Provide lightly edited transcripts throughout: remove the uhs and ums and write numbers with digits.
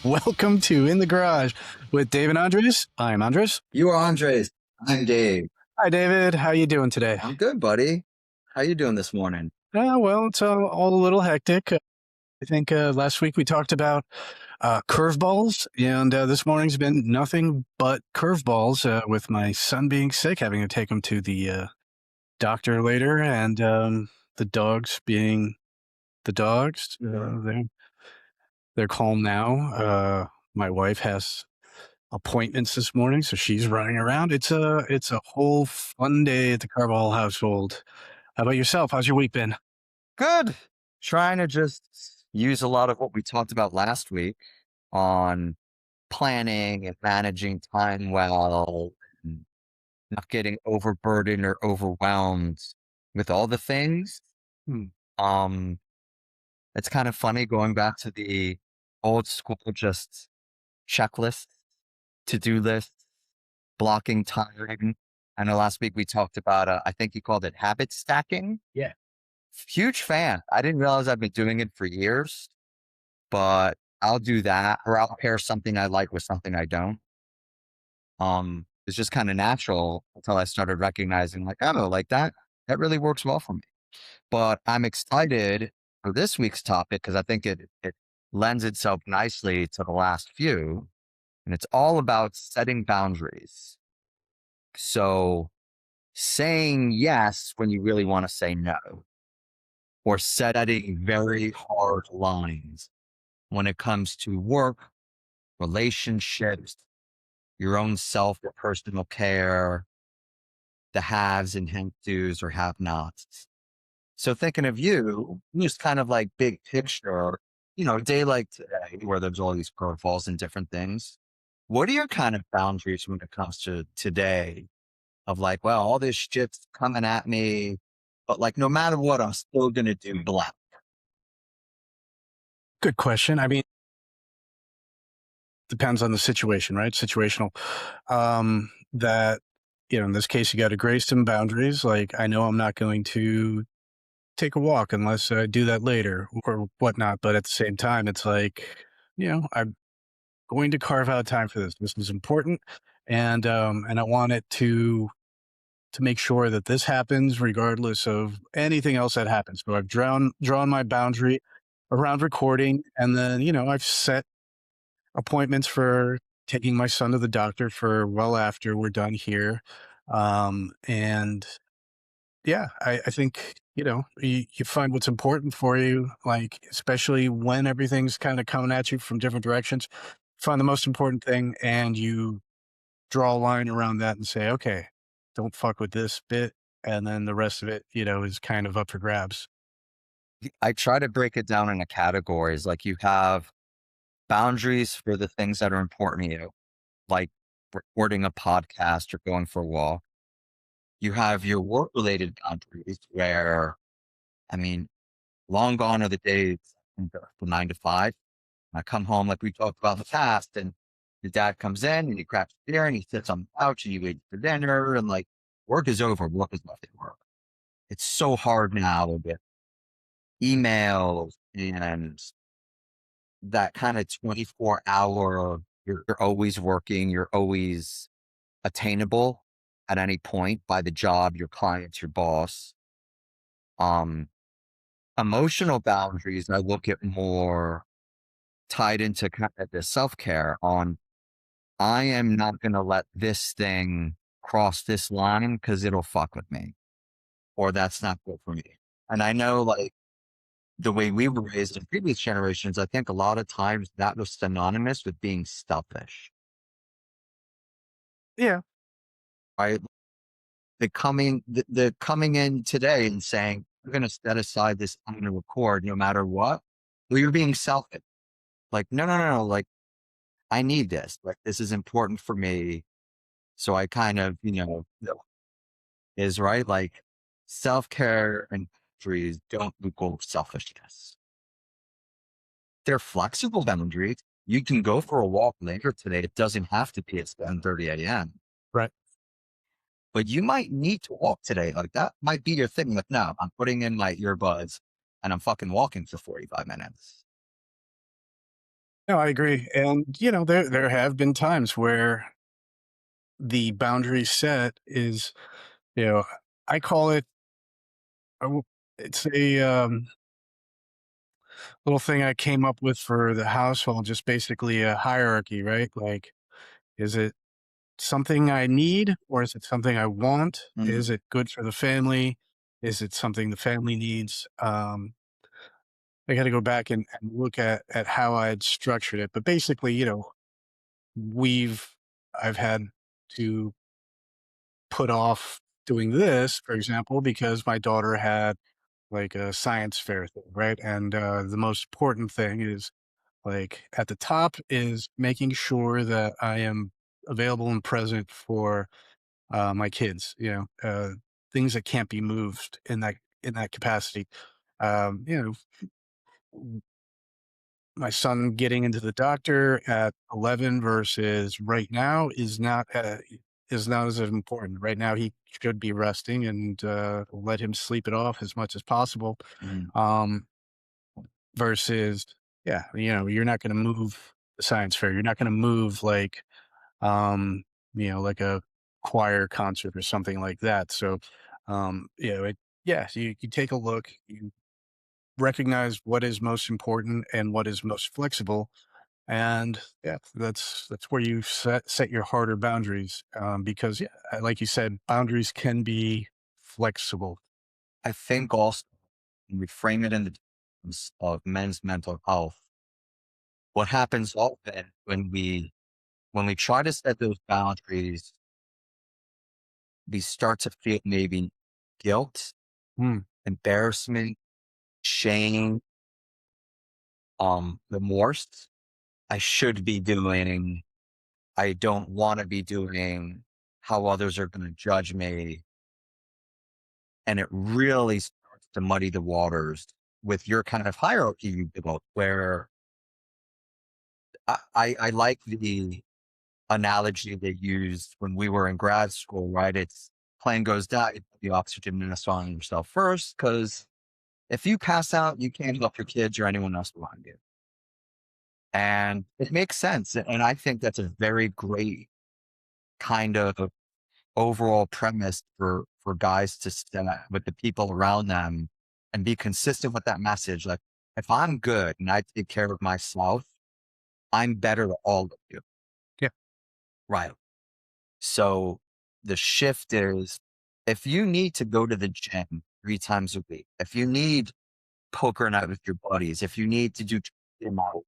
Welcome to In the Garage with Dave and Andres. I'm Andres. You are Andres. I'm Dave. Hi, David. How you doing today? I'm good, buddy. How you doing this morning? Well, it's all a little hectic. I think last week we talked about curveballs, and this morning's been nothing but curveballs with my son being sick, having to take him to the doctor later, and the dogs being the dogs. They're calm now. My wife has appointments this morning, so she's running around. It's a whole fun day at the Carvall household. How about yourself? How's your week been? Good. Trying to just use a lot of what we talked about last week on planning and managing time well, and not getting overburdened or overwhelmed with all the things. Hmm. Um, it's kind of funny going back to the old school just checklist, to-do list, blocking time. I know last week we talked about, I think you called it habit stacking. Yeah. Huge fan. I didn't realize I've been doing it for years, but I'll do that, or I'll pair something I like with something I don't. It's just kind of natural until I started recognizing like, oh, like that really works well for me. But I'm excited for this week's topic because I think it lends itself nicely to the last few. And it's all about setting boundaries. So saying yes when you really want to say no, or setting very hard lines when it comes to work, relationships, your own self or personal care, the haves and have-tos or have-nots. So thinking of you, just kind of like big picture, a day like today where there's all these curveballs and different things. What are your kind of boundaries when it comes to today of like, well, all this shit's coming at me, but like, no matter what, I'm still going to do blah. Good question. I mean, depends on the situation, right? Situational. That in this case, you got to grace some boundaries. Like, I know I'm not going to take a walk unless I do that later or whatnot. But at the same time, it's like, I'm going to carve out time for this. This is important, and I want it to make sure that this happens regardless of anything else that happens. So I've drawn my boundary around recording, and then I've set appointments for taking my son to the doctor for well after we're done here. And yeah, I think you find what's important for you, like especially when everything's kind of coming at you from different directions. Find the most important thing, and you draw a line around that and say, okay, don't fuck with this bit. And then the rest of it, is kind of up for grabs. I try to break it down into categories. Like you have boundaries for the things that are important to you, like recording a podcast or going for a walk. You have your work related boundaries where, I mean, long gone are the days from 9 to 5. I come home like we talked about in the past, and your dad comes in and he cracks beer and he sits on the couch and you wait for dinner and like work is over, work is nothing work. It's so hard now with emails and that kind of 24-hour, you're always working, you're always attainable at any point by the job, your clients, your boss. Um, Emotional boundaries, I look at more tied into kind of the self-care on, I am not going to let this thing cross this line because it'll fuck with me, or that's not good for me. And I know like the way we were raised in previous generations, I think a lot of times that was synonymous with being selfish, Yeah. right? The coming in today and saying, we're going to set aside this, I'm going to record no matter what. Well, you're being selfish. Like, no. Like, I need this. Like, this is important for me. So I kind of, is right. Like self-care and boundaries don't equal selfishness. They're flexible boundaries. You can go for a walk later today. It doesn't have to be at 7:30 a.m. Right. But you might need to walk today. Like that might be your thing. Like, no, I'm putting in my earbuds and I'm fucking walking for 45 minutes. No, I agree. And, there have been times where the boundary set is, you know, I call it, it's a little thing I came up with for the household, just basically a hierarchy, right? Like, is it something I need or is it something I want? Mhm, Is it good for the family? Is it something the family needs? I got to go back and look at how I had structured it. But basically, we've I've had to put off doing this, for example, because my daughter had like a science fair thing, right? And the most important thing is like at the top is making sure that I am available and present for my kids. Things that can't be moved in that capacity. Um, you know, my son getting into the doctor at 11 versus right now is not as important. Right now, he should be resting and let him sleep it off as much as possible. mhm. Um, versus, yeah, you're not going to move the science fair. You're not going to move like a choir concert or something like that. So, yeah, so you take a look, you recognize what is most important and what is most flexible. And yeah, that's where you set your harder boundaries. Because yeah, like you said, boundaries can be flexible. I think also when we frame it in the terms of men's mental health, what happens often when we try to set those boundaries, we start to feel maybe guilt, Hmm. embarrassment, shame, remorse. I should be doing, I don't want to be doing, how others are going to judge me. And it really starts to muddy the waters with your kind of hierarchy you built, where I like the analogy they used when we were in grad school, right? It's plane goes down, you put the oxygen mask on yourself first, because if you pass out, you can't help your kids or anyone else around you. And it makes sense. And I think that's a very great kind of overall premise for guys to set with the people around them and be consistent with that message. Like, if I'm good and I take care of myself, I'm better to all of you. Yeah. Right. So the shift is, if you need to go to the gym 3 times a week, if you need poker night with your buddies, if you need to do gym out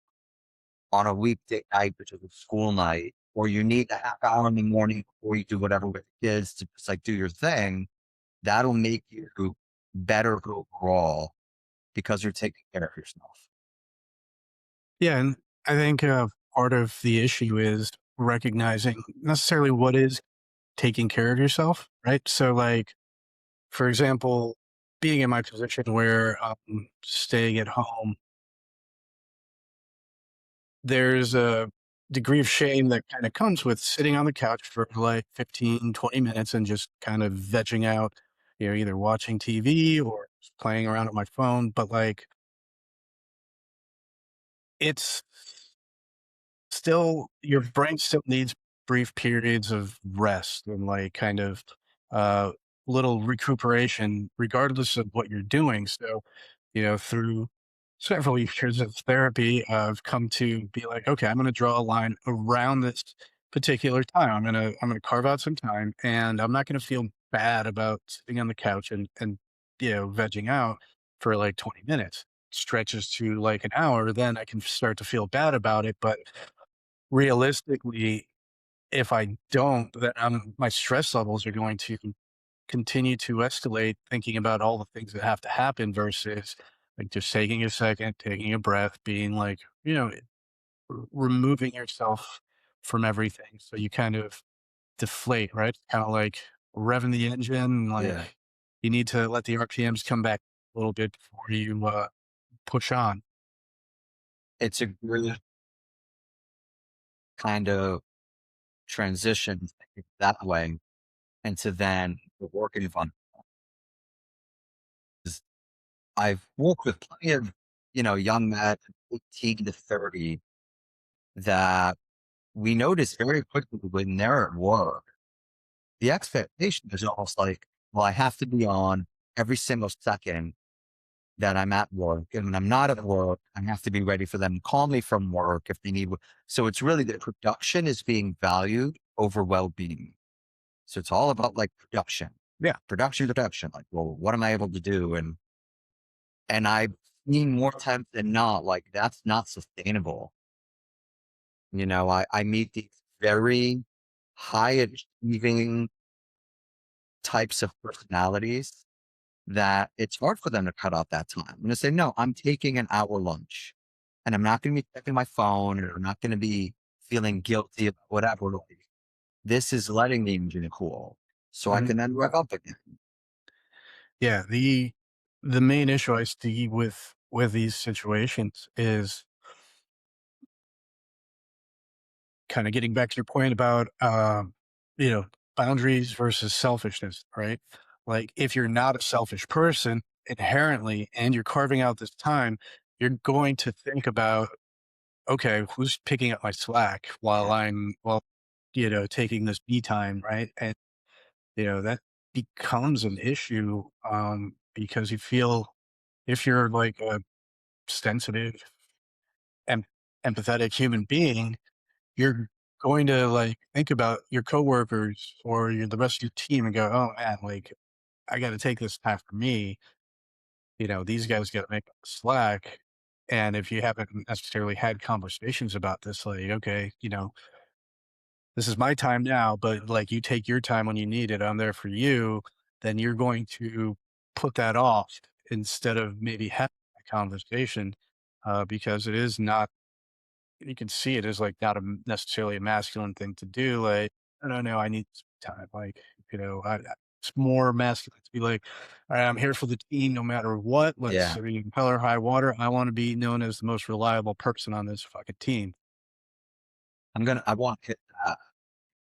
on a weekday night, which is a school night, or you need a half hour in the morning before you do whatever with the kids to just like do your thing, that'll make you better overall because you're taking care of yourself. Yeah, and I think part of the issue is recognizing necessarily what is taking care of yourself, right? So, like, for example, being in my position where I'm staying at home, there's a degree of shame that kind of comes with sitting on the couch for like 15, 20 minutes and just kind of vegging out, either watching TV or just playing around on my phone. But like, it's still, your brain still needs brief periods of rest and like kind of uh, little recuperation, regardless of what you're doing. So, through several years of therapy, I've come to be like, okay, I'm going to draw a line around this particular time. I'm going to carve out some time, and I'm not going to feel bad about sitting on the couch and vegging out for like 20 minutes. Stretches to like an hour, then I can start to feel bad about it. But realistically, if I don't, then my stress levels are going to continue to escalate thinking about all the things that have to happen versus like just taking a second, taking a breath, being like, removing yourself from everything. So you kind of deflate, right? Kind of like revving the engine. Like Yeah. you need to let the RPMs come back a little bit before you push on. It's a good kind of transition that way into then the work environment. I've worked with plenty of, young men, 18 to 30, that we notice very quickly when they're at work, the expectation is almost like, well, I have to be on every single second that I'm at work. And when I'm not at work, I have to be ready for them to call me from work if they need. So it's really that production is being valued over well-being. So it's all about like production. Yeah. Production. Like, well, what am I able to do? And I've seen more times than not, like that's not sustainable. I meet these very high achieving types of personalities that it's hard for them to cut off that time. I'm going to say, no, I'm taking an hour lunch and I'm not going to be checking my phone or I'm not going to be feeling guilty about whatever. Like, this is letting the engine cool so I Mhm. can then rev up again. Yeah. The main issue I see with these situations is kind of getting back to your point about you know, boundaries versus selfishness, right? Like if you're not a selfish person inherently and you're carving out this time, you're going to think about, okay, who's picking up my slack while Yeah. taking this me time, right? And that becomes an issue because you feel if you're like a sensitive, em- empathetic human being, you're going to like think about your coworkers or the rest of your team and go, oh man, like I got to take this time for me. These guys got to make up the slack. And if you haven't necessarily had conversations about this, like, okay, this is my time now, but like you take your time when you need it. I'm there for you. Then you're going to put that off instead of maybe having a conversation because it is not, you can see it as like not necessarily a masculine thing to do. Like, I don't know, I need some time. Like, it's more masculine to be like, all right, I'm here for the team no matter what. Yeah. I mean, hell or high water. I want to be known as the most reliable person on this fucking team. I want to hit that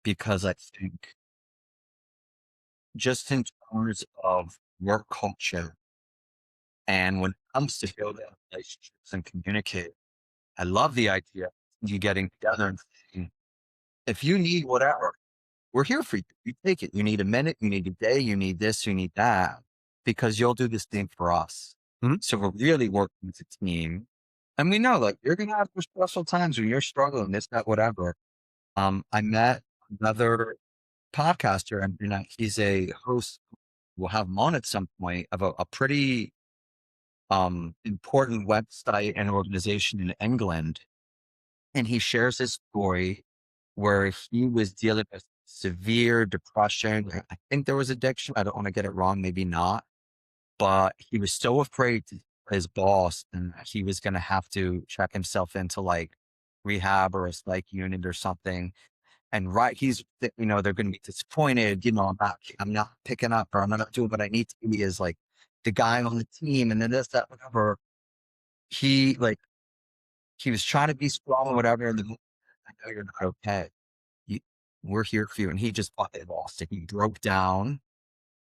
because I think just in terms of work culture and when it comes to building relationships and communicate, I love the idea of you getting together and saying, if you need whatever, we're here for you. You take it. You need a minute, you need a day, you need this, you need that, because you'll do this thing for us. Mhm. So we're really working as a team. And we know like you're gonna have those stressful times when you're struggling, this, that, whatever. I met another podcaster and he's a host. We'll have him on at some point of a pretty important website and organization in England. And he shares his story where he was dealing with severe depression. I think there was addiction. I don't want to get it wrong, maybe not. But he was so afraid to his boss and he was going to have to check himself into like rehab or a psych unit or something. And they're going to be disappointed. I'm not picking up or I'm not doing what I need to be as like the guy on the team. And then this, that, whatever. He like, he was trying to be strong or whatever. And then I know you're not okay. You, we're here for you. And he just fucking lost it. He broke down.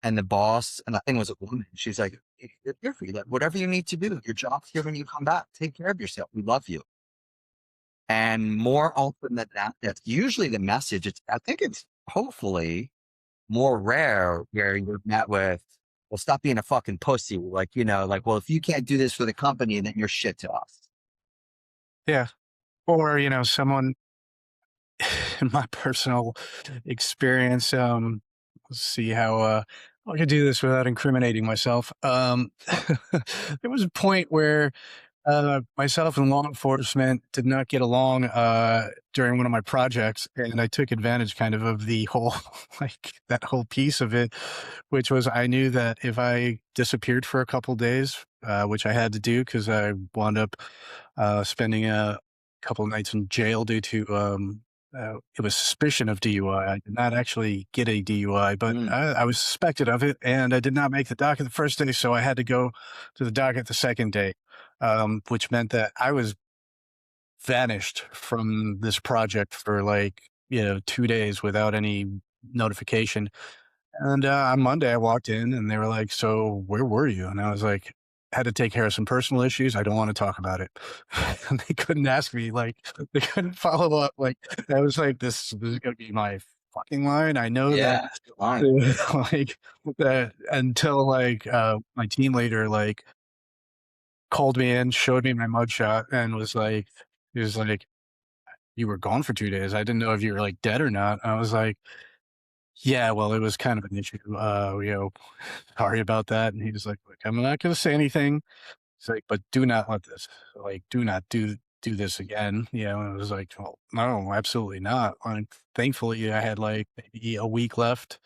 And the boss, and I think it was a woman, she's like, We're here for you. Like, whatever you need to do, your job's here when you come back. Take care of yourself. We love you. And more often than that, that's usually the message. I think it's hopefully more rare where you're met with, well, stop being a fucking pussy. Like, well, if you can't do this for the company, then you're shit to us. Yeah. Or, someone in my personal experience, let's see how I could do this without incriminating myself. There was a point where myself and law enforcement did not get along during one of my projects, and I took advantage kind of the whole like that whole piece of it, which was I knew that if I disappeared for a couple days, which I had to do because I wound up spending a couple nights in jail due to it was suspicion of DUI. I did not actually get a DUI, but Mm. I was suspected of it, and I did not make the docket the first day, so I had to go to the docket the second day, which meant that I was vanished from this project for 2 days without any notification. And on Monday, I walked in, and they were like, "So where were you?" And I was like, had to take care of some personal issues. I don't want to talk about it. And they couldn't ask me, like, they couldn't follow up. Like, I was like, this is going to be my fucking line. I know that, Yeah, fine. like, that until like, my team leader, like, called me in, showed me my mugshot, and he was like, you were gone for 2 days. I didn't know if you were like dead or not. I was like, yeah, well, it was kind of an issue. Sorry about that. And he was like, look, I'm not going to say anything. It's like, but do not let this, like, do not do this again. And it was like, well, no, absolutely not. Thankfully, I had like maybe a week left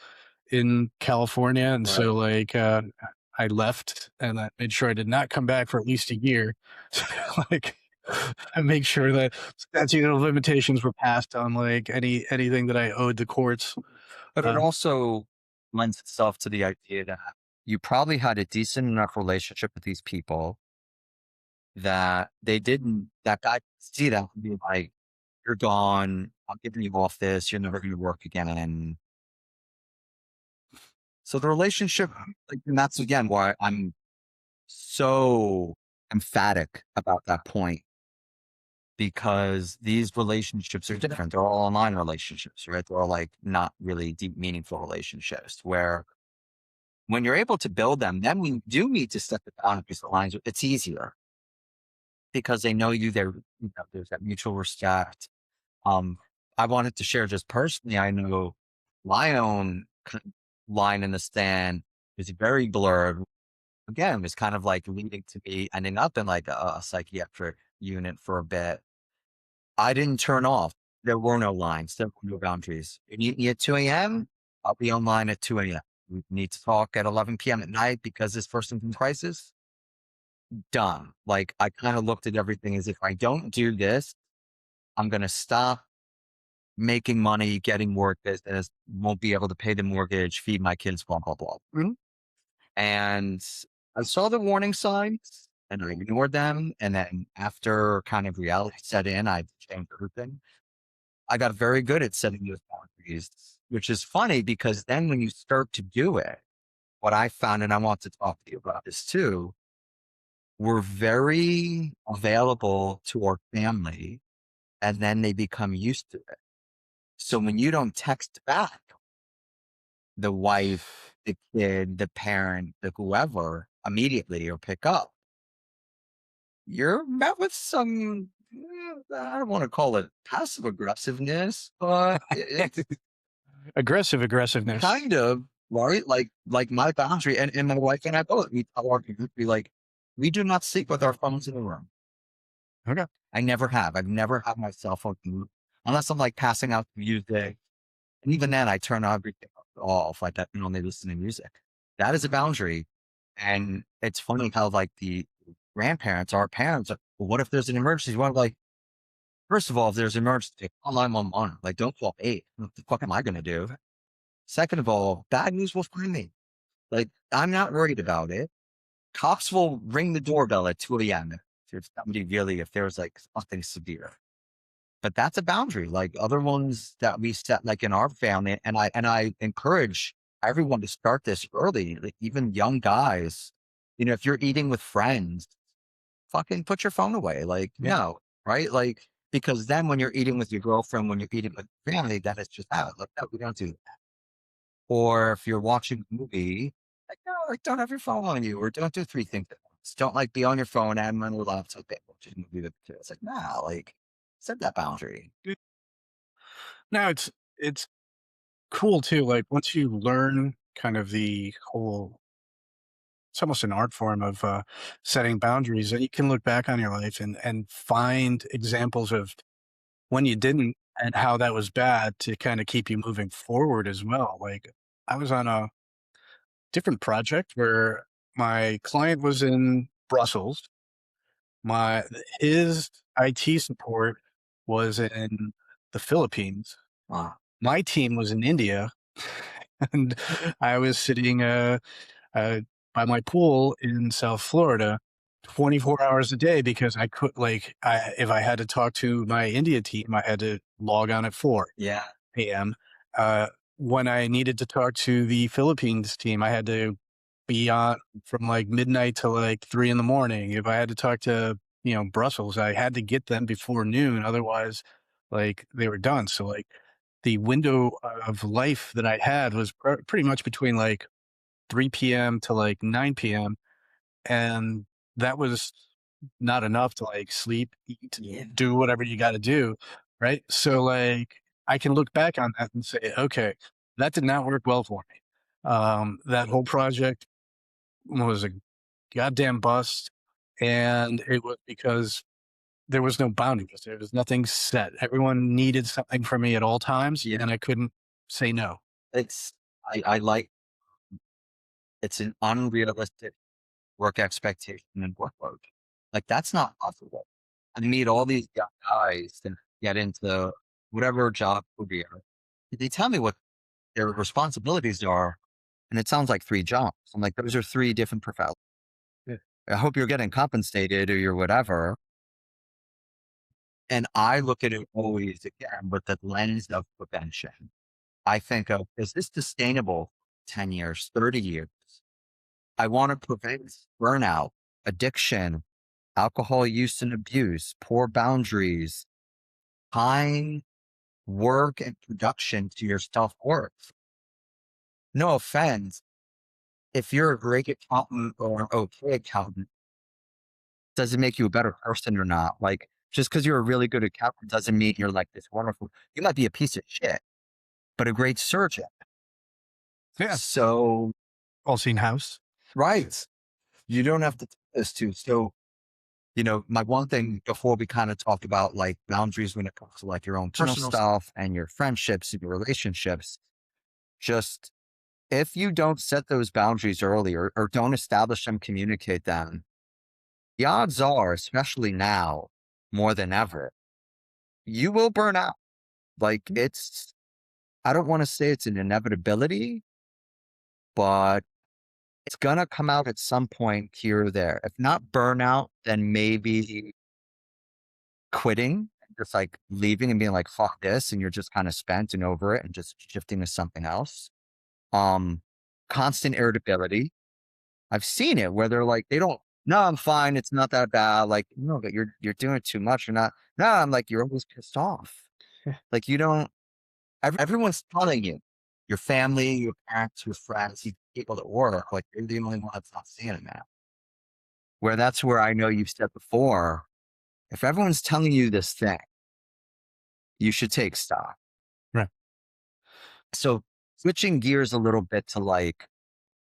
in California, and Right. so like I left, and I made sure I did not come back for at least a year. Like, I make sure that statute of limitations were passed on like anything that I owed the courts. But it Uh, also lends itself to the idea that you probably had a decent enough relationship with these people that that guy could see that and be like, you're gone. I'm giving you off this. You're never going to work again. And so the relationship, like, and that's again why I'm so emphatic about that point, because these relationships are different. They're all online relationships, right? They're all like not really deep, meaningful relationships where when you're able to build them, then we do need to set the boundaries, the lines. It's easier because they know you there. There's that mutual respect. Um, I wanted to share just personally. I know my own line in the stand is very blurred. Again, it's kind of like leading to me ending up in like a psychiatric unit for a bit. I didn't turn off. There were no lines. There were no boundaries. You need me at 2 a.m. I'll be online at 2 a.m. We need to talk at 11 p.m. at night because this person's in crisis. Done. Like, I kind of looked at everything as if I don't do this, I'm going to stop making money, getting work business, won't be able to pay the mortgage, feed my kids, blah, blah, blah. Mhm. And I saw the warning signs and I ignored them. And then after kind of reality set in, I changed everything. I got very good at setting those boundaries, which is funny because then when you start to do it, what I found, and I want to talk to you about this too, we're very available to our family and then they become used to it. So when you don't text back the wife, the kid, the parent, the whoever immediately or pick up, you're met with some, I don't want to call it passive aggressiveness, but it's Aggressive aggressiveness. kind of right. Like my boundary and my wife and I both, we tell our people, we like, we do not sleep with our phones in the room. Okay. I never have. I've never had my cell phone moved unless I'm like passing out music. And even then I turn everything off like that, only listen to music. That is a boundary. And it's funny how like the grandparents, our parents, well, what if there's an emergency? Well, like, first of all, if there's an emergency, call 911. Like, don't call 8. What the fuck am I going to do? Second of all, bad news will find me. Like, I'm not worried about it. Cops will ring the doorbell at 2 a.m. if there's somebody really, if there's like something severe. But that's a boundary. Like other ones that we set, like in our family, and I encourage everyone to start this early. Like even young guys, if you're eating with friends, fucking put your phone away. Like Yeah. no, right? Like because then when you're eating with your girlfriend, when you're eating with family, that is just out. Like no, we don't do that. Or if you're watching a movie, like no, like don't have your phone on you, or don't do 3 things at once. Don't like be on your phone and on your laptop watching a movie with the kids. Like nah, like set that boundary. Now it's cool too. Like once you learn kind of the whole, it's almost an art form of setting boundaries, that you can look back on your life and find examples of when you didn't and how that was bad to kind of keep you moving forward as well. Like I was on a different project where my client was in Brussels. My his IT support was in the Philippines. Wow. My team was in India, and I was sitting uh, by my pool in South Florida 24 hours a day because I could like if I had to talk to my India team, I had to log on at Yeah. 4 a.m. Uh, when I needed to talk to the Philippines team, I had to be on from like midnight to like 3 in the morning. If I had to talk to, Brussels, I had to get them before noon. Otherwise, like they were done. So like the window of life that I had was pretty much between like 3 p.m. to like 9 p.m. And that was not enough to like sleep, eat, Yeah. do whatever you got to do. Right. So like I can look back on that and say, okay, that did not work well for me. That whole project was a goddamn bust. And it was because there was no boundaries. There was nothing set. Everyone needed something from me at all times, Yeah. and I couldn't say no. It's I like it's an unrealistic work expectation and workload. Like that's not possible. I meet all these guys that get into whatever job career. They tell me what their responsibilities are, and it sounds like 3 jobs. I'm like, those are 3 different professions. Yeah. I hope you're getting compensated or you're whatever. And I look at it always again with the lens of prevention. I think of, is this sustainable 10 years, 30 years? I want to prevent burnout, addiction, alcohol use and abuse, poor boundaries, tying work and production to your self worth. No offense. If you're a great accountant or an okay accountant, does it make you a better person or not? Like, just because you're a really good accountant doesn't mean you're like this wonderful. You might be a piece of shit, but a great surgeon. Yeah. So, All seen House. right. You don't have to do this too. So, my one thing before we kind of talked about like boundaries when it comes to like your own personal Personal stuff and your friendships and your relationships, just if you don't set those boundaries early or don't establish them, communicate them, the odds are, especially now more than ever, you will burn out. Like I don't want to say it's an inevitability, but it's going to come out at some point here or there. If not burnout, then maybe quitting, just like leaving and being like, fuck this. And you're just kind of spent and over it and just shifting to something else. Um, Constant irritability. I've seen it where they're like, they don't, no, I'm fine. It's not that bad. Like, no, but you're doing too much. You're not, no, I'm like, you're always pissed off. Like you don't, everyone's telling you, your family, your parents, your friends, you people at work, like you're the only one that's not seeing it now. Where that's where I know you've said before, if everyone's telling you this thing, you should take stock. Right. So switching gears a little bit to like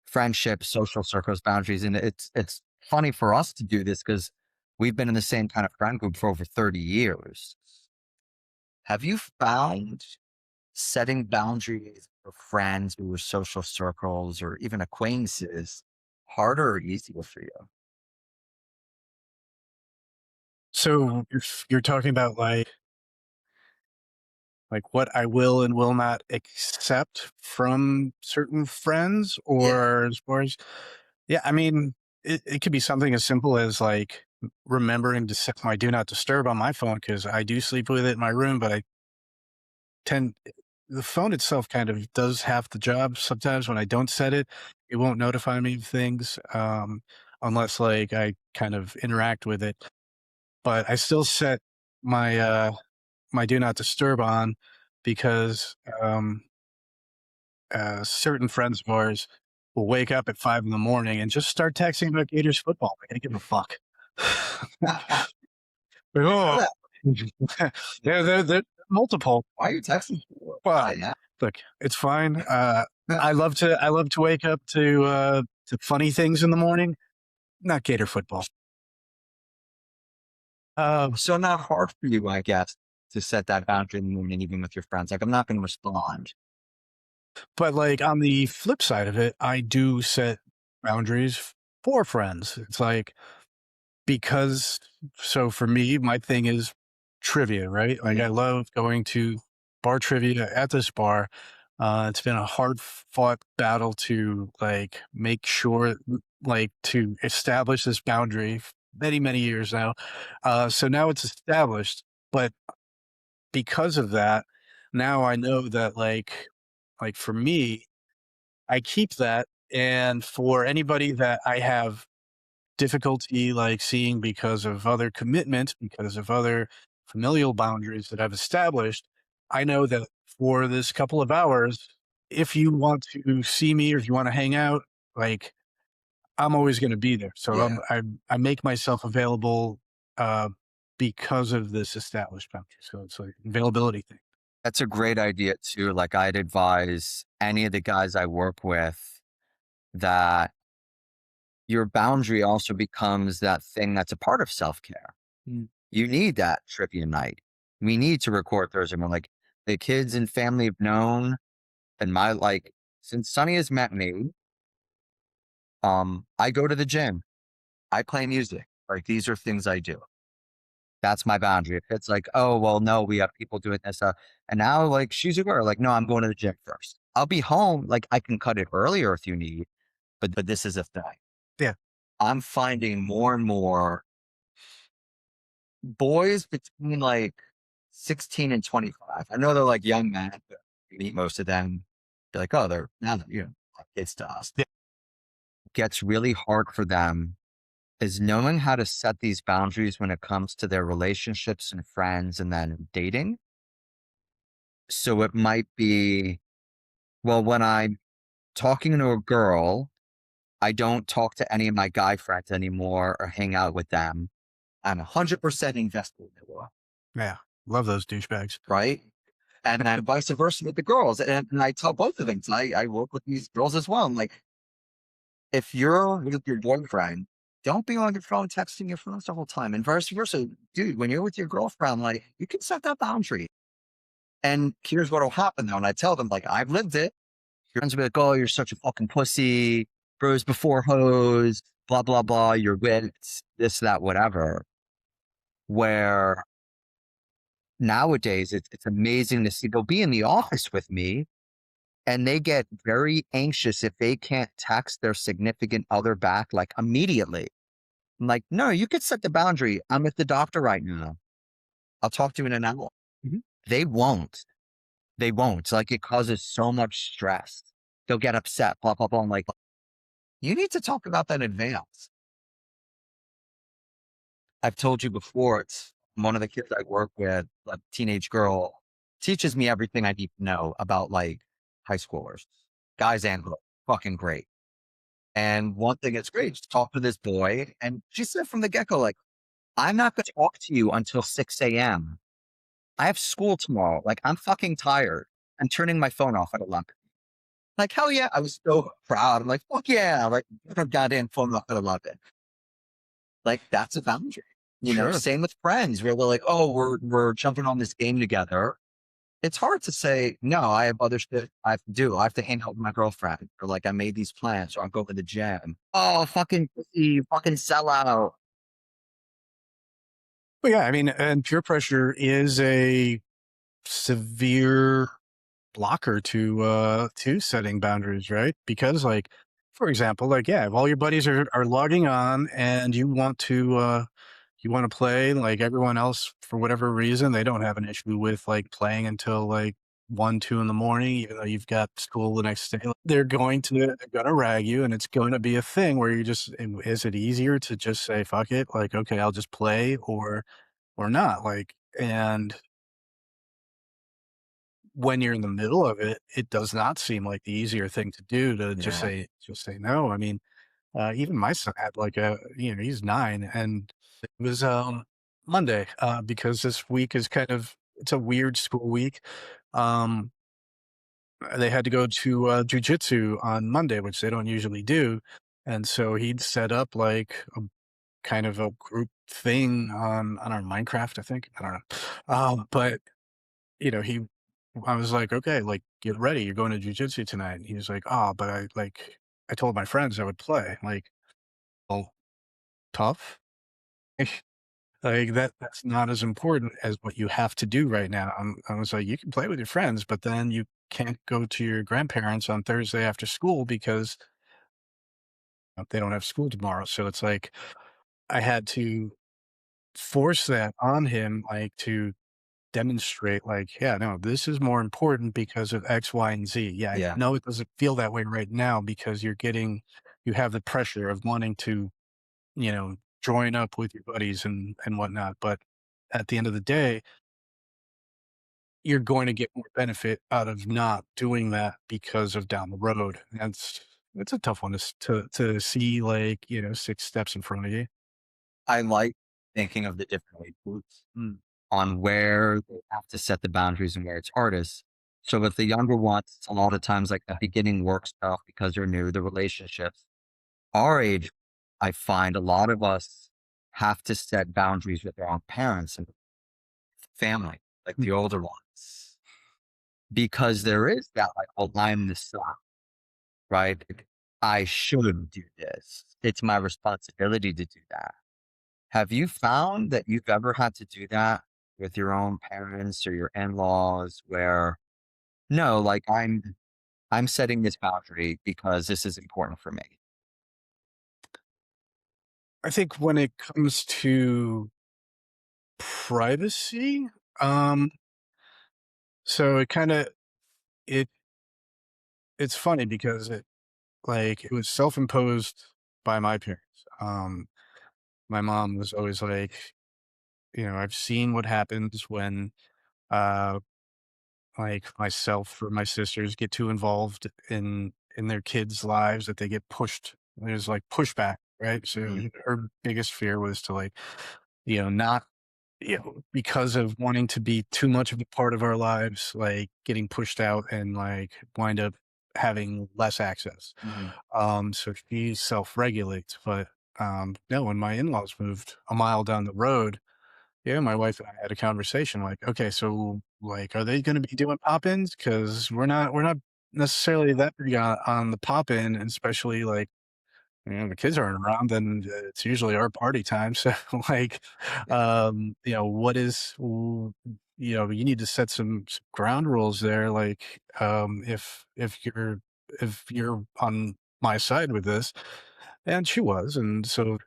friendships, social circles, boundaries, and it's funny for us to do this because we've been in the same kind of friend group for over 30 years. Have you found setting boundaries for friends or social circles or even acquaintances harder or easier for you? So if you're talking about like what I will and will not accept from certain friends, Yeah. or as far as, yeah, I mean, it could be something as simple as like remembering to set my do not disturb on my phone because I do sleep with it in my room, but I tend the phone itself kind of does half the job. Sometimes when I don't set it, it won't notify me of things unless like I kind of interact with it. But I still set my my do not disturb on because certain friends of ours will wake up at 5 in the morning and just start texting about Gators football. I give a fuck. Like, oh, Yeah. they're multiple. Why are you texting for? Well, Yeah. look, it's fine. I love to wake up to funny things in the morning, not Gator football. So not hard for you, I guess, to set that boundary in the morning, even with your friends. Like, I'm not going to respond. But like on the flip side of it, I do set boundaries for friends. It's like because so for me, my thing is trivia, right? Like I love going to bar trivia at this bar. It's been a hard fought battle to like make sure like to establish this boundary many, many years now. So now it's established, but because of that, now I know that like for me, I keep that And for anybody that I have difficulty like seeing because of other commitments, because of other familial boundaries that I've established, I know that for this couple of hours, if you want to see me or if you want to hang out, like I'm always going to be there. So Yeah. I make myself available uh, because of this established boundary. So it's like availability thing. That's a great idea too. Like I'd advise any of the guys I work with that your boundary also becomes that thing that's a part of self-care. Mm. You need that trivia night. We need to record Thursday morning. Like the kids and family have known and my like since Sonny has met me, I go to the gym. I play music. Like these are things I do. That's my boundary. If it's like, oh well, no, we have people doing this, and now like she's a girl, like, no, I'm going to the gym first. I'll be home. Like I can cut it earlier if you need, but this is a thing. Yeah. I'm finding more and more boys between like 16 and 25. I know they're like young men, but you meet most of them. They're like, oh, they're now that like kids to us. Yeah. Gets really hard for them is knowing how to set these boundaries when it comes to their relationships and friends and then dating. So it might be, well, when I'm talking to a girl, I don't talk to any of my guy friends anymore or hang out with them. I'm 100% invested in the world, Yeah. Love those douchebags. right? And then vice versa with the girls. And I tell both of them, 'cause I work with these girls as well. I'm like, if you're with your boyfriend, don't be on your phone texting your friends the whole time. And vice versa. Dude, when you're with your girlfriend, like you can set that boundary. And here's what'll happen though. And I tell them, like, I've lived it. Your friends will be like, oh, you're such a fucking pussy, bros before hoes, blah, blah, blah. You're with this, that, whatever. Where nowadays it's amazing to see they'll be in the office with me and they get very anxious if they can't text their significant other back like immediately. I'm like, no, you could set the boundary. I'm at the doctor right now. I'll talk to you in an hour. Mhm. They won't. They won't. Like it causes so much stress. They'll get upset, blah, blah, blah. I'm like, you need to talk about that in advance. I've told you before, it's one of the kids I work with, a teenage girl, teaches me everything I need to know about like high schoolers, guys and girls. Fucking great. And one thing that's great is to talk to this boy. And she said from the get go, like, I'm not going to talk to you until 6 a.m. I have school tomorrow. Like, I'm fucking tired. I'm turning my phone off at 11. Like, hell yeah. I was so proud. I'm like, fuck yeah. Like, I got in phone off at 11. Like, that's a boundary. Sure. Same with friends where they're like, oh, we're jumping on this game together. It's hard to say, no, I have other shit I have to do. I have to hang out with my girlfriend. Or like I made these plans or I'm going to the gym. Oh, fucking pussy, fucking sell out. But yeah, I mean, and peer pressure is a severe blocker to setting boundaries, right? Because like, for example, like yeah, if all your buddies are logging on and you want to play, like everyone else for whatever reason, they don't have an issue with like playing until like 1, 2 in the morning, even though you've got school the next day. They're gonna rag you and it's gonna be a thing where you just is it easier to just say fuck it? Like, okay, I'll just play or not. Like and when you're in the middle of it, it does not seem like the easier thing to do to Yeah. just say no. I mean, even my son had like he's 9 and it was Monday because this week is kind of it's a weird school week. Um they had to go to jujitsu on Monday, which they don't usually do. And so he'd set up like a kind of a group thing on I don't know, Minecraft, I think. I don't know. But he I was like, "Okay, like, get ready. You're going to jujitsu tonight." And he was like, "Oh, but I told my friends I would play." Like, "Oh, tough?" Like, that's not as important as what you have to do right now. I was like, "You can play with your friends, but then you can't go to your grandparents on Thursday after school because they don't have school tomorrow." So it's like, I had to force that on him, like, to demonstrate like, yeah, no, this is more important because of X, Y, and Z. Yeah, I Yeah. know it doesn't feel that way right now because you have the pressure of wanting to, join up with your buddies and whatnot. But at the end of the day, you're going to get more benefit out of not doing that because of down the road. It's a tough one to see like, 6 steps in front of you. I like thinking of the different age groups on where they have to set the boundaries and where it's hardest. So with the younger ones, it's a lot of times like the beginning work stuff because they're new, the relationships. Our age, I find a lot of us have to set boundaries with our own parents and family, like Mm. the older ones, because there is that like, well, I'm the son, right? Like, I should do this. It's my responsibility to do that. Have you found that you've ever had to do that with your own parents or your in-laws where, no, like I'm setting this boundary because this is important for me? I think when it comes to privacy, um, so it it's funny because it was self-imposed by my parents. My mom was always like, "I've seen what happens when, uh, like, myself or my sisters get too involved in their kids' lives that they get pushed." There's, like, pushback, right? So, Mhm. her biggest fear was to, like, not because of wanting to be too much of a part of our lives, like, getting pushed out and, like, wind up having less access. Mhm. So she self-regulates, but, no, when my in-laws moved a mile down the road, yeah, my wife and I had a conversation like, "Okay, so, like, are they gonna be doing pop-ins? Because we're not necessarily that big on the pop-in, and especially, like, the kids aren't around, then it's usually our party time." So, like, what is you need to set some ground rules there, like, if you're on my side with this, and she was, and so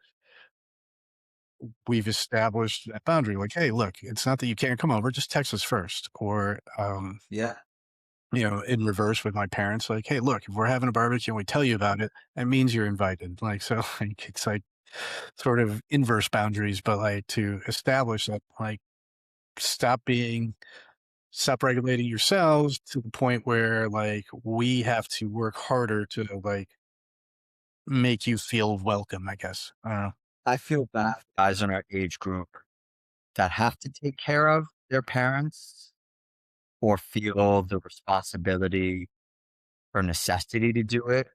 we've established that boundary, like, "Hey, look, it's not that you can't come over, just text us first," or, Yeah. in reverse with my parents, like, "Hey, look, if we're having a barbecue and we tell you about it, that means you're invited." Like, so, like, it's like sort of inverse boundaries, but, like, to establish that, like, stop being stop regulating yourselves to the point where, like, we have to work harder to, like, make you feel welcome, I guess. I don't know. I feel bad for guys in our age group that have to take care of their parents or feel the responsibility or necessity to do it,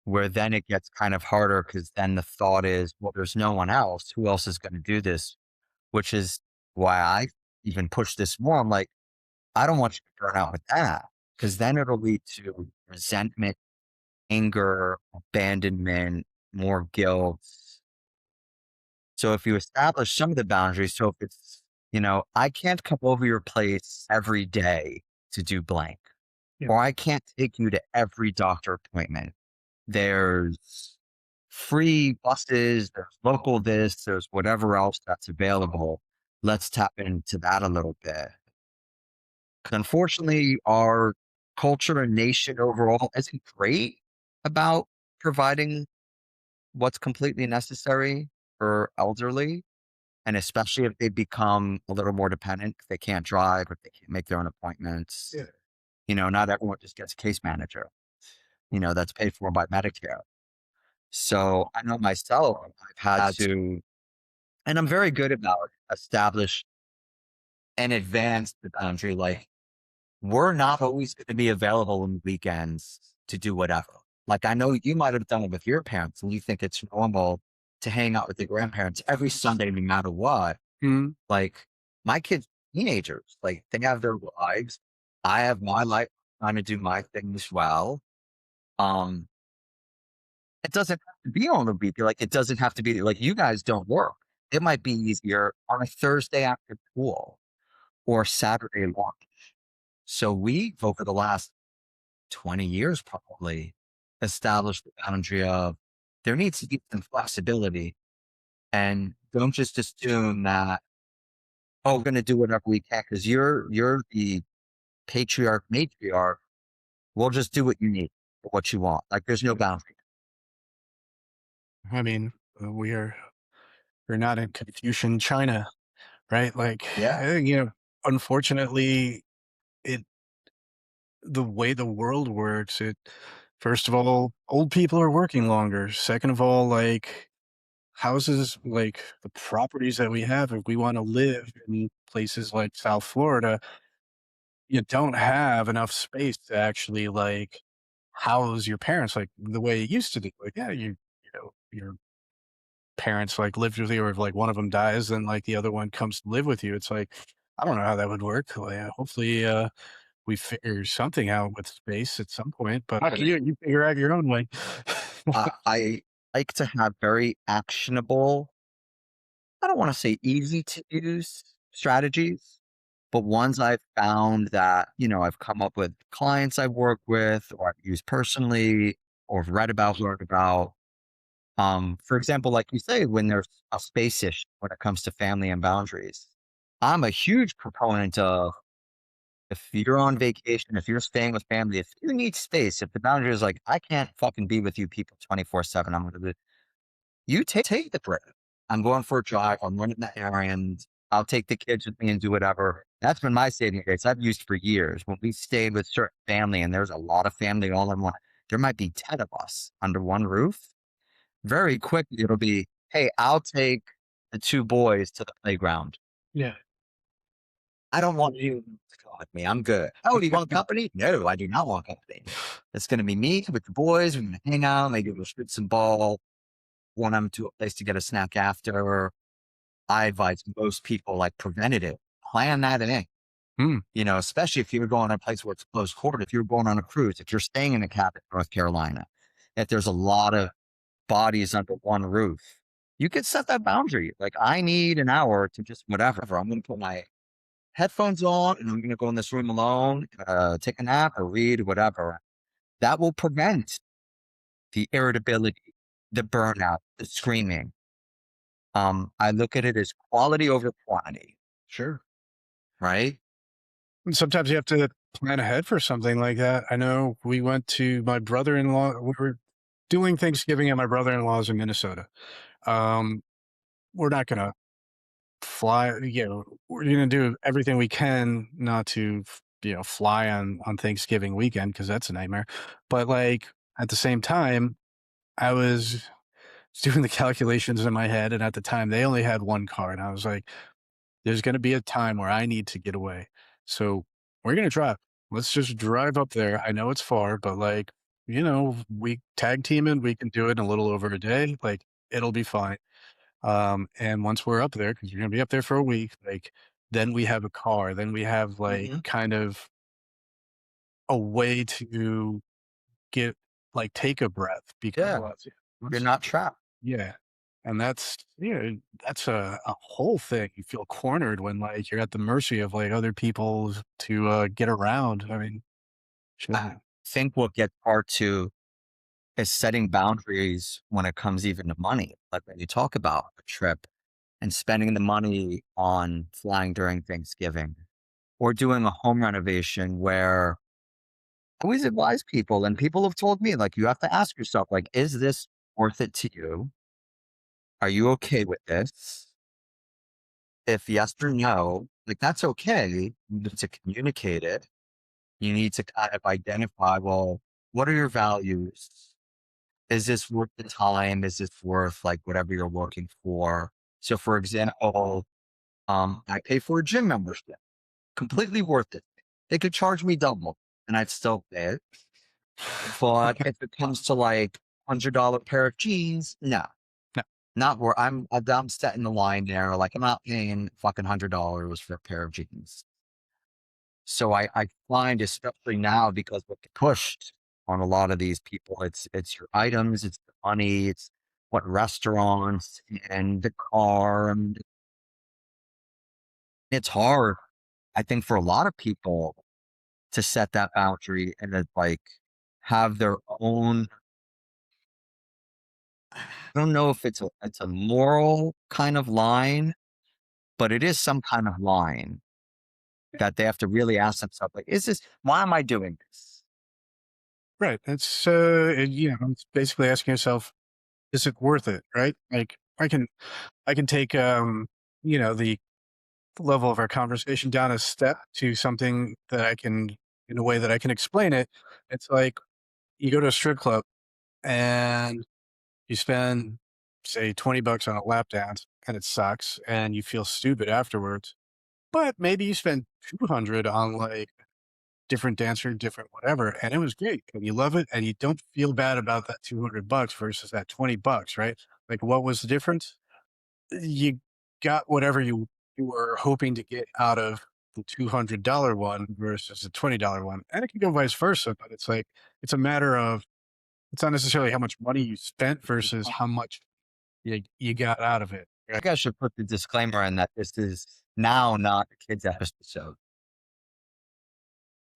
where then it gets kind of harder because then the thought is, well, there's no one else. Who else is going to do this? Which is why I even push this more. I'm like, I don't want you to burn out with that because then it'll lead to resentment, anger, abandonment, more guilt. So if you establish some of the boundaries, so if it's, I can't come over your place every day to do blank, Yeah. or I can't take you to every doctor appointment. There's free buses, there's local this, there's whatever else that's available. Let's tap into that a little bit. 'Cause unfortunately, our culture and nation overall isn't great about providing what's completely necessary for elderly. And especially if they become a little more dependent, if they can't drive, if they can't make their own appointments, Yeah. not everyone just gets a case manager, that's paid for by Medicare. So I know myself, I've had to, and I'm very good about establish and advance the boundary. Like we're not always going to be available on weekends to do whatever. Like I know you might have done it with your parents and you think it's normal to hang out with the grandparents every Sunday, no matter what. Mhm. Like my kids, teenagers, like they have their lives. I have my life trying to do my thing as well. Um, it doesn't have to be on the week. Like it doesn't have to be like you guys don't work. It might be easier on a Thursday after school or Saturday lunch. So we've over the last 20 years probably established the boundary of there needs to be some flexibility and don't just assume that oh, we're going to do whatever we can because you're the patriarch, matriarch. We'll just do what you need, what you want. Like there's no boundary. I mean, we're not in Confucian China, right? Like, Yeah. unfortunately, it the way the world works, it first of all, old people are working longer. Second of all, like houses, like the properties that we have, if we want to live in places like South Florida, you don't have enough space to actually like house your parents like the way it used to be. Like, yeah, your parents like lived with you, or if like one of them dies, then like the other one comes to live with you. It's like I don't know how that would work. Like, hopefully, we figure something out with space at some point. But you figure out your own way. I like to have very actionable, I don't want to say easy to use strategies, but ones I've found that, I've come up with clients I've worked with or I've used personally or have read about, learned about. For example, like you say, when there's a space issue when it comes to family and boundaries, I'm a huge proponent of if you're on vacation, if you're staying with family, if you need space, if the boundary is like, I can't fucking be with you people 24/7, I'm going to you take the break. I'm going for a drive. I'm running the errand. I'll take the kids with me and do whatever. That's been my saving grace. I've used for years. When we stayed with certain family, and there's a lot of family all in one, there might be 10 of us under one roof. Very quickly, it'll be, hey, I'll take the two boys to the playground. Yeah. I don't want you to go with me. I'm good. Oh, do you want company? No, I do not want company. It's going to be me with the boys. We're going to hang out. Maybe we'll shoot some ball. Want them to a place to get a snack after. I advise most people like preventative, plan that in, Hmm. especially if you're going to a place where it's close quarter, if you're going on a cruise, if you're staying in a cabin in North Carolina, if there's a lot of bodies under one roof, you could set that boundary. Like I need an hour to just whatever. I'm going to put my headphones on and I'm going to go in this room alone, take a nap or read, whatever. That will prevent the irritability, the burnout, the screaming. I look at it as quality over quantity, Sure. right? And sometimes you have to plan ahead for something like that. I know we went to my brother-in-law. We were doing Thanksgiving at my brother-in-law's in Minnesota. Um, we're not gonna fly. We're gonna do everything we can not to, fly on Thanksgiving weekend because that's a nightmare. But like at the same time, I was doing the calculations in my head, and at the time they only had one car, and I was like, there's going to be a time where I need to get away. So we're going to drive. Let's just drive up there. I know it's far, but like, we tag team it. We can do it in a little over a day. Like, it'll be fine. And once we're up there, because you're going to be up there for a week, like, then we have a car. Then we have like Mhm. kind of a way to get take a breath because Yeah, you're not trapped. yeah. And that's a whole thing. You feel cornered when like you're at the mercy of like other people to get around. I mean, I shit. think what gets hard too is setting boundaries when it comes even to money. Like when you talk about a trip and spending the money on flying during Thanksgiving or doing a home renovation where I always advise people, and people have told me, like, you have to ask yourself, like, is this worth it to you? Are you okay with this? If yes or no, like, that's okay. You need to communicate it. You need to kind of identify, well, what are your values? Is this worth the time? Is this worth like whatever you're looking for? So for example, I pay for a gym membership, completely worth it. They could charge me double and I'd still pay it. But if it comes to like $100 pair of jeans, no, No. not where I'm setting the line there. Like I'm not paying fucking $100 for a pair of jeans. So I find, especially now, because what get pushed on a lot of these people, it's your items, it's the money, it's what restaurants and the car, and it's hard. I think for a lot of people to set that boundary and to like have their own. I don't know if it's a moral kind of line, but it is some kind of line that they have to really ask themselves, like, why am I doing this? Right. It's, it's basically asking yourself, is it worth it? Right. Like I can take, the level of our conversation down a step to something that I can, in a way that I can explain it. It's like you go to a strip club and you spend, say, $20 on a lap dance and it sucks and you feel stupid afterwards. But maybe you spend 200 on like different dancer, different whatever, and it was great. And you love it and you don't feel bad about that $200 versus that $20, right? Like what was the difference? You got whatever you were hoping to get out of the $200 one versus the $20 one. And it can go vice versa, but it's like it's a matter of it's not necessarily how much money you spent versus how much you got out of it. I Right. think I should put the disclaimer in that this is now not a kids episode.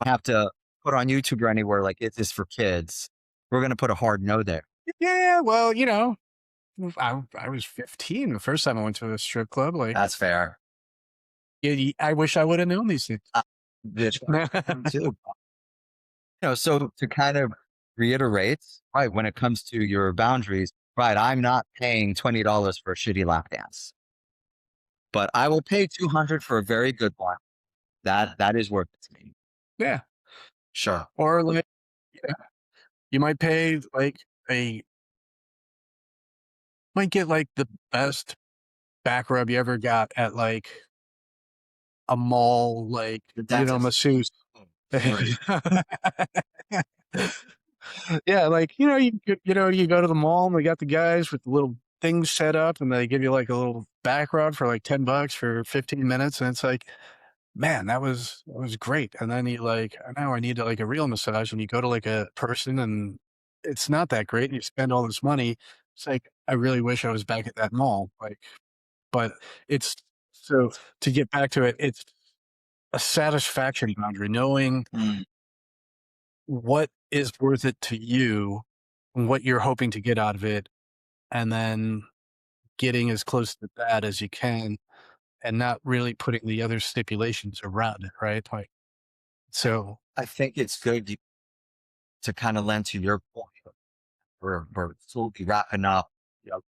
I have to put on YouTube or anywhere like, "Is this for kids?" We're gonna put a hard no there. Yeah, well, I was 15 the first time I went to a strip club. Like, That's fair. I wish I would have known these things. This too. So to kind of reiterate, right, when it comes to your boundaries, right, I'm not paying $20 for a shitty lap dance, but I will pay 200 for a very good one. That is worth it to me. Yeah. Sure. Or like, yeah, you might pay like might get like the best back rub you ever got at like a mall, like, The dentist. masseuse. Right. Yeah, like, you go to the mall and they got the guys with the little things set up and they give you like a little back rub for like $10 for 15 minutes. And it's like, man, that was great. And then you like, now I need like a real massage. And you go to like a person and it's not that great. And you spend all this money. It's like, I really wish I was back at that mall. Like, but it's so to get back to it, it's a satisfaction boundary, knowing Mm. what is worth it to you and what you're hoping to get out of it, and then getting as close to that as you can and not really putting the other stipulations around it, right? Like, so I think it's good to kind of lend to your point. We're slowly wrapping up,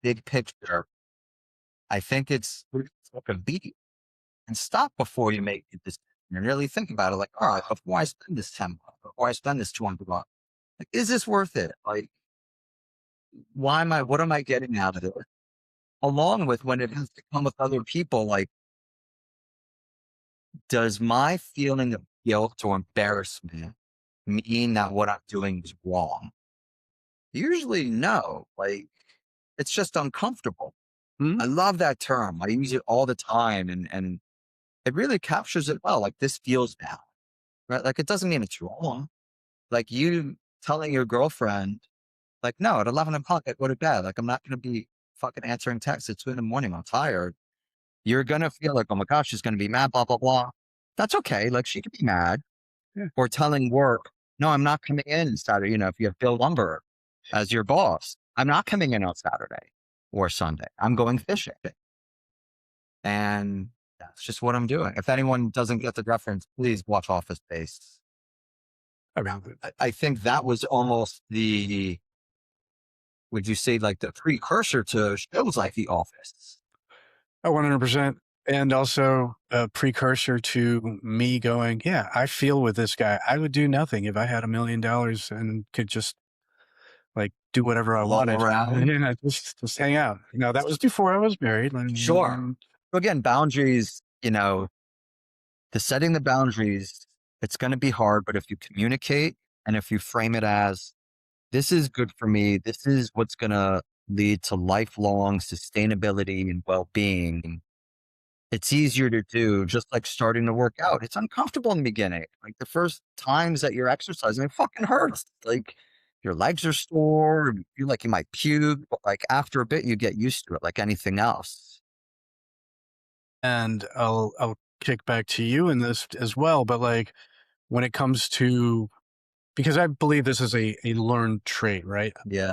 big picture. I think it's like a beat and stop before you make a decision and really think about it. Like, all right, before I spend this 10 bucks, before I spend this 200 bucks, like, is this worth it? Like, what am I getting out of it? Along with when it has to come with other people, like, does my feeling of guilt or embarrassment mean that what I'm doing is wrong? Usually, no. Like, it's just uncomfortable. mhm. I love that term. I use it all the time, and it really captures it well. Like, this feels bad, right? Like, it doesn't mean it's wrong. Like, you telling your girlfriend, like, no, at 11 o'clock, I go to bed. Like, I'm not going to be fucking answering texts at 2 in the morning. I'm tired. You're going to feel like, oh my gosh, she's going to be mad, blah, blah, blah. That's okay. Like, she could be mad. Yeah. Or telling work, no, I'm not coming in Saturday. If you have Bill Lumber as your boss, I'm not coming in on Saturday or Sunday. I'm going fishing. And that's just what I'm doing. If anyone doesn't get the reference, please watch Office Space. Around it. I think that was almost would you say, like the precursor to shows like The Office? Oh, 100%. And also a precursor to me going, yeah, I feel with this guy. I would do nothing if I had $1 million and could just like do whatever I Love wanted. around. Just hang out. That was before I was married. Sure. Again, boundaries, the setting the boundaries, it's going to be hard, but if you communicate and if you frame it as, this is good for me, this is what's going to lead to lifelong sustainability and well-being, it's easier to do, just like starting to work out. It's uncomfortable in the beginning. Like the first times that you're exercising, it fucking hurts. Like your legs are sore, you feel like you might puke, but like after a bit, you get used to it like anything else. And I'll kick back to you in this as well. But like when it comes to, because I believe this is a learned trait, right? Yeah.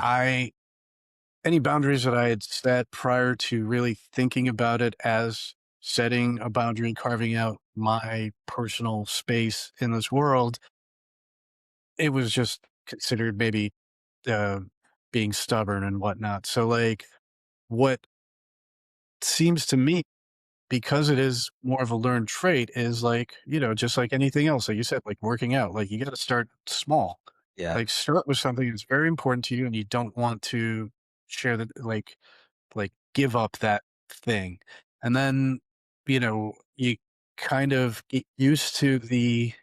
Any boundaries that I had set prior to really thinking about it as setting a boundary, carving out my personal space in this world, it was just considered maybe uh, being stubborn and whatnot. So, like, what seems to me, because it is more of a learned trait, is like, just like anything else, like you said, like working out, like you got to start small. Yeah. Like, start with something that's very important to you, and you don't want to share that, like give up that thing, and then you kind of get used to the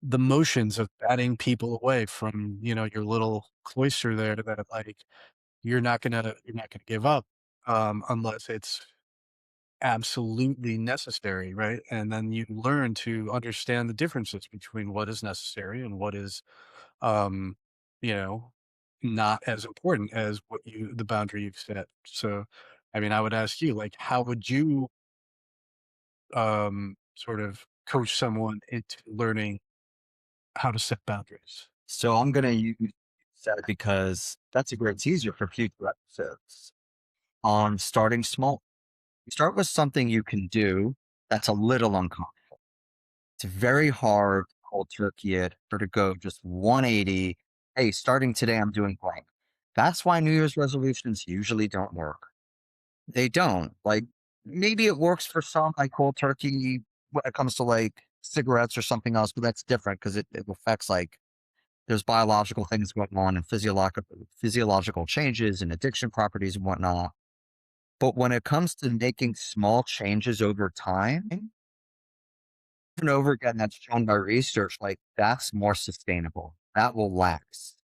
motions of batting people away from your little cloister there, that like you're not gonna give up unless it's absolutely necessary, right? And then you learn to understand the differences between what is necessary and what is um you know not as important as the boundary you've set. So I mean, I would ask you, like, how would you sort of coach someone into learning how to set boundaries? So I'm gonna use that because that's a great teaser for future episodes on starting small. Start with something you can do that's a little uncomfortable. It's very hard to cold turkey it or to go just 180. Hey, starting today, I'm doing blank. That's why New Year's resolutions usually don't work. They don't. Like, maybe it works for some, like cold turkey when it comes to like cigarettes or something else, but that's different because it affects like there's biological things going on and physiological changes and addiction properties and whatnot. But when it comes to making small changes over time, and over again, that's shown by research, like that's more sustainable. That will last.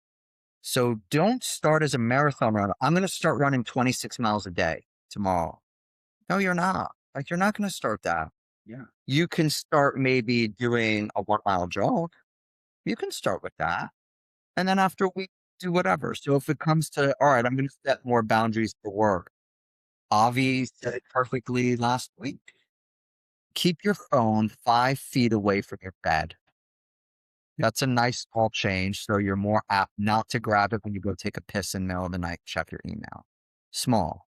So don't start as a marathon runner. I'm going to start running 26 miles a day tomorrow. No, you're not. Like, you're not going to start that. Yeah. You can start maybe doing a 1 mile jog. You can start with that. And then after a week, do whatever. So if it comes to, all right, I'm going to set more boundaries for work. Avi said it perfectly last week. Keep your phone 5 feet away from your bed. That's a nice small change. So you're more apt not to grab it when you go take a piss in the middle of the night, check your email. Small.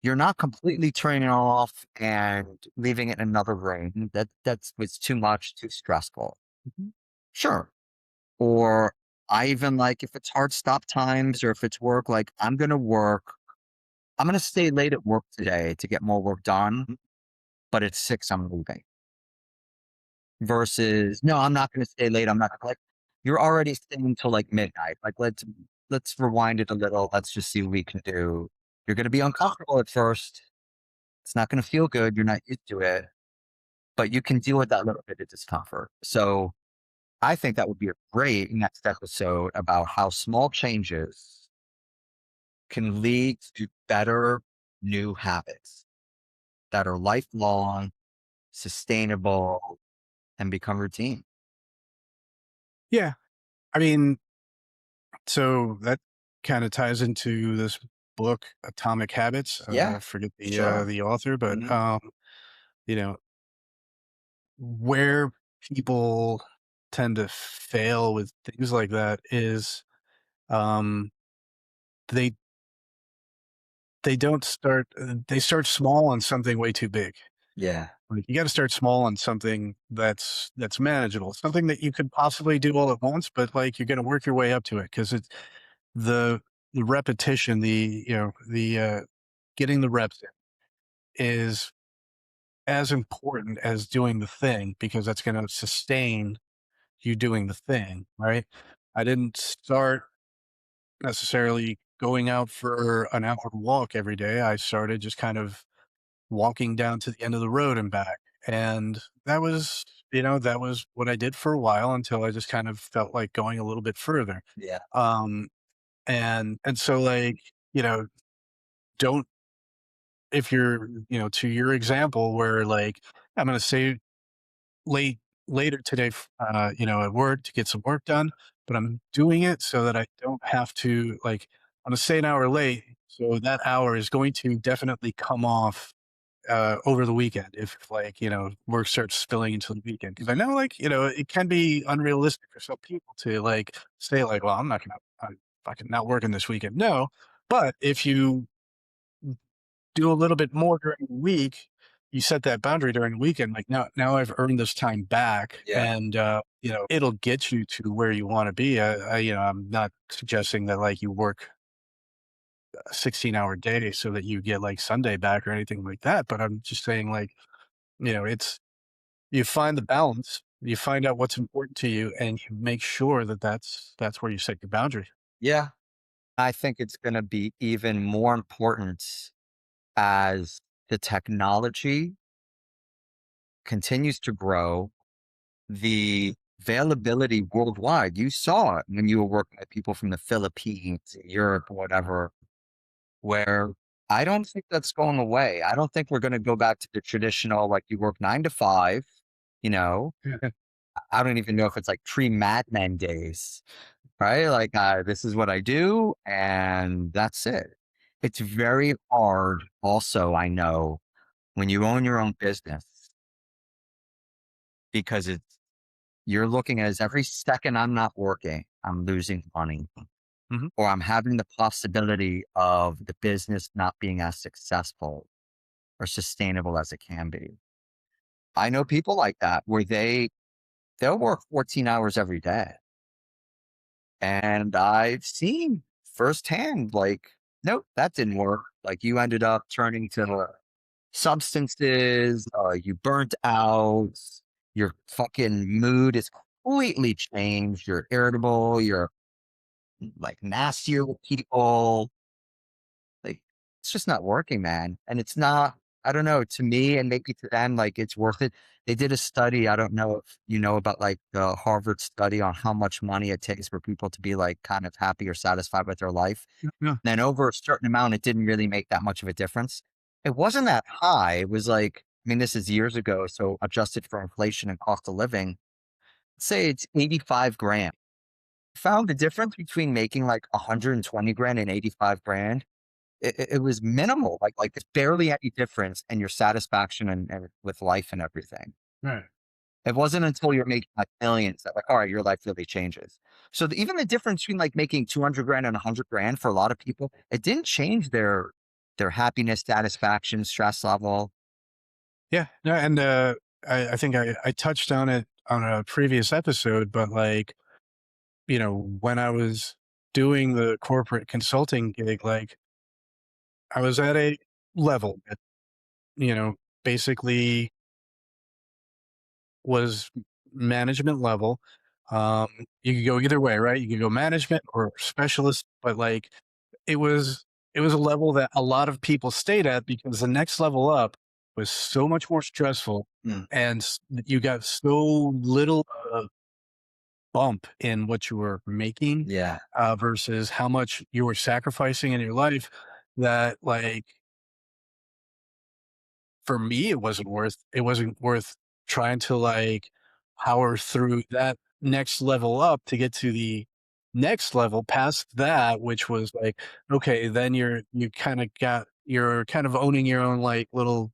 You're not completely turning it off and leaving it in another room. That's it's too much, too stressful. Mhm. Sure. Or I even like if it's hard stop times or if it's work, like I'm gonna work. I'm gonna stay late at work today to get more work done, Mhm. but it's 6, I'm leaving. Versus, no, I'm not gonna stay late. I'm not gonna like you're already staying until like midnight. Like let's rewind it a little. Let's just see what we can do. You're gonna be uncomfortable at first. It's not gonna feel good. You're not used to it, but you can deal with that little bit of discomfort. So I think that would be a great next episode about how small changes can lead to better new habits that are lifelong, sustainable, and become routine. Yeah, I mean, so that kind of ties into this book, Atomic Habits. Yeah, I forget sure. the author, but Mhm. you know, where people tend to fail with things like that is um, they they don't start. They start small on something way too big. Yeah. Like, you got to start small on something that's manageable, something that you could possibly do all at once, but like you're going to work your way up to it because it's the the repetition, the getting the reps in is as important as doing the thing, because that's going to sustain you doing the thing, right? I didn't start necessarily going out for an hour walk every day. I started just kind of walking down to the end of the road and back. And that was what I did for a while until I just kind of felt like going a little bit further. Yeah. Um, and so, like, you know, don't if you're, to your example where, like, I'm going to say late later today, at work to get some work done, but I'm doing it so that I don't have to, like, I'm gonna stay an hour late, so that hour is going to definitely come off over the weekend if, like, work starts spilling into the weekend. Because I know, like, it can be unrealistic for some people to, like, say, like, well, I'm fucking not working this weekend. No, but if you do a little bit more during the week, you set that boundary during the weekend, like now I've earned this time back, Yeah. and it'll get you to where you want to be. I'm not suggesting that like you work a 16-hour day so that you get like Sunday back or anything like that, but I'm just saying like, it's you find the balance, you find out what's important to you, and you make sure that that's where you set your boundary. Yeah. I think it's going to be even more important as the technology continues to grow, the availability worldwide. You saw it when you were working with people from the Philippines, Europe, whatever, where I don't think that's going away. I don't think we're going to go back to the traditional, like you work 9 to 5, you know, I don't even know if it's like pre Mad Men days, right? Like, this is what I do and that's it. It's very hard also, I know, when you own your own business because you're looking at as every second I'm not working, I'm losing money Mhm. or I'm having the possibility of the business not being as successful or sustainable as it can be. I know people like that where they'll work 14 hours every day. And I've seen firsthand, like, nope, that didn't work. Like you ended up turning to substances, you burnt out, your fucking mood is completely changed, you're irritable, you're like nastier with people. Like it's just not working, man. And it's not, I don't know, to me and maybe to them, like it's worth it. They did a study. I don't know if you know about like the Harvard study on how much money it takes for people to be like kind of happy or satisfied with their life. Yeah. Then over a certain amount, it didn't really make that much of a difference. It wasn't that high. It was like, I mean, this is years ago. So adjusted for inflation and cost of living, say it's 85 grand. Found the difference between making like 120 grand and 85 grand. It was minimal, like it's barely any difference in your satisfaction and with life and everything. Right. It wasn't until you're making like millions that like, all right, your life really changes. So even the difference between like making 200 grand and 100 grand for a lot of people, it didn't change their happiness, satisfaction, stress level. Yeah. No, and I think I touched on it on a previous episode, but like, when I was doing the corporate consulting gig, like I was at a level that, basically was management level. Um, you could go either way, right? You could go management or specialist, but like it was it was a level that a lot of people stayed at because the next level up was so much more stressful, Mm. and you got so little bump in what you were making Yeah. versus how much you were sacrificing in your life that like for me, it wasn't worth trying to, like, power through that next level up to get to the next level past that, which was like, okay, then you're kind of owning your own, like, little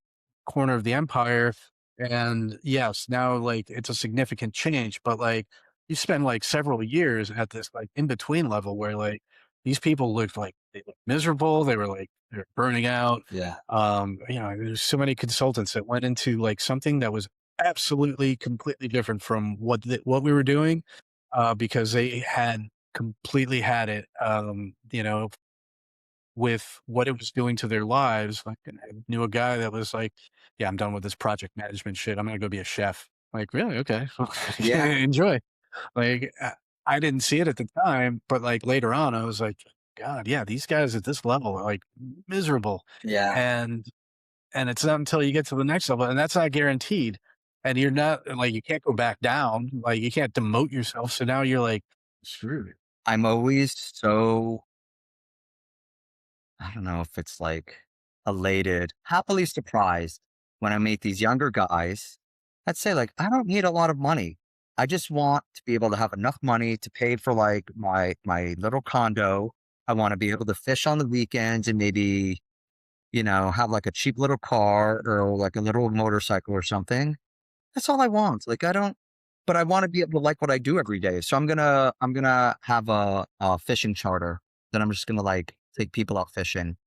corner of the empire, and yes, now, like, it's a significant change, but, like, you spend, like, several years at this, like, in between level where, like, these people looked like they looked miserable, they were burning out, Yeah. there's so many consultants that went into like something that was absolutely completely different from what we were doing, because they had completely had it, with what it was doing to their lives. Like, and I knew a guy that was like, "Yeah, I'm done with this project management shit. I'm gonna go be a chef." Like, really? Okay, Yeah. enjoy. Like, I didn't see it at the time, but like later on, I was like, God, yeah, these guys at this level are like miserable, Yeah. and it's not until you get to the next level, and that's not guaranteed. And you're not like you can't go back down, like you can't demote yourself. So now you're like screwed. I'm always so, I don't know if it's like elated, happily surprised when I meet these younger guys that say like, I don't need a lot of money. I just want to be able to have enough money to pay for like my little condo. I want to be able to fish on the weekends and maybe, have like a cheap little car or like a little motorcycle or something. That's all I want. Like I don't, but I want to be able to like what I do every day. So I'm gonna have a fishing charter that I'm just gonna like take people out fishing,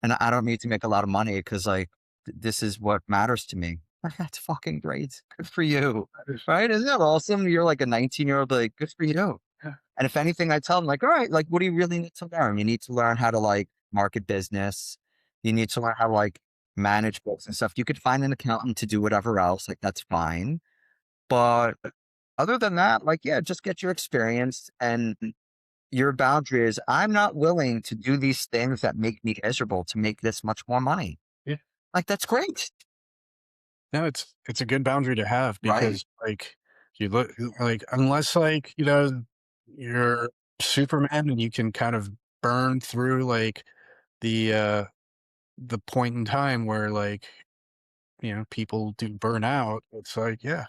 and I don't need to make a lot of money because like This is what matters to me. Like, that's fucking great. Good for you. Right? Isn't that awesome? You're like a 19-year-old, like, good for you. Yeah. And if anything, I tell them, like, all right, like, what do you really need to learn? You need to learn how to like market business. You need to learn how to like manage books and stuff. You could find an accountant to do whatever else. Like, that's fine. But other than that, like, yeah, just get your experience, and your boundary is, I'm not willing to do these things that make me miserable to make this much more money. Yeah. Like, that's great. No, it's a good boundary to have Right. because like you look like unless like, you're Superman and you can kind of burn through like the point in time where like, people do burn out. It's like, yeah,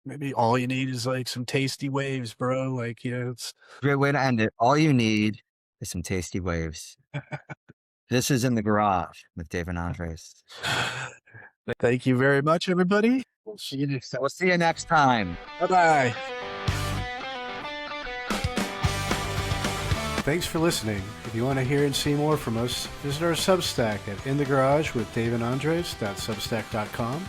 maybe all you need is like some tasty waves, bro. Like, it's Great way to end it. All you need is some tasty waves. This is In the Garage with Dave and Andres. Thank you very much, everybody. We'll see you next time. We'll see you next time. Bye-bye. Thanks for listening. If you want to hear and see more from us, visit our Substack at inthegaragewithdaveandandres.substack.com.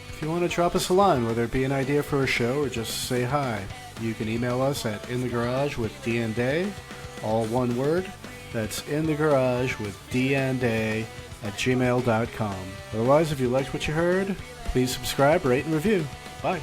If you want to drop us a line, whether it be an idea for a show or just say hi, you can email us at inthegaragewithdnday, all one word. That's inthegaragewithdnday@gmail.com. Otherwise, if you liked what you heard, please subscribe, rate, and review. Bye.